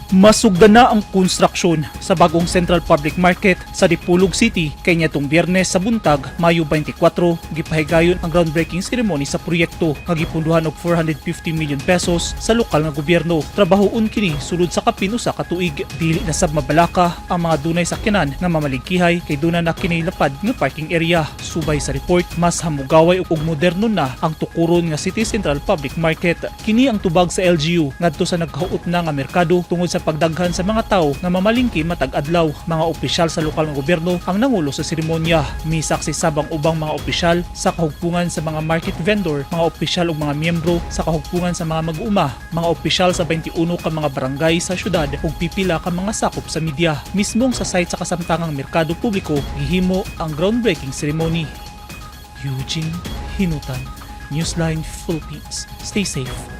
Masugdan na ang konstruksyon sa bagong Central Public Market sa Dipolog City kay nitong Biyernes sa buntag, Mayo 24, gipahigayon ang groundbreaking ceremony sa proyekto nga gipunduhan og 450 million pesos sa lokal nga gobyerno. Trabahoon kini sulod sa kapin usa ka tuig. Dili na sab mabalaka ang mga dunay sakyanan nga mamalingkihay kay duna na kini lapad nga parking area. Subay sa report, mas hamugaway ug moderno na ang Tukoron nga City Central Public Market. Kini ang tubag sa LGU ngadto sa nagkahuot na nga merkado tungod sa pagdaghan sa mga tao nga mamalingki matag adlaw. Mga opisyal sa lokal nga gobyerno ang nangulo sa seremonya. Misaksi sabang ubang mga opisyal sa kahugpungan sa mga market vendor, mga opisyal ug mga miyembro sa kahugpungan sa mga mag-uuma, mga opisyal sa 21 ka mga barangay sa syudad ug pipila ka mga sakop sa media. Mismong sa site sa kasamtangang merkado publiko gihimo ang groundbreaking ceremony. Eugene Hinutan, Newsline Philippines. Stay safe.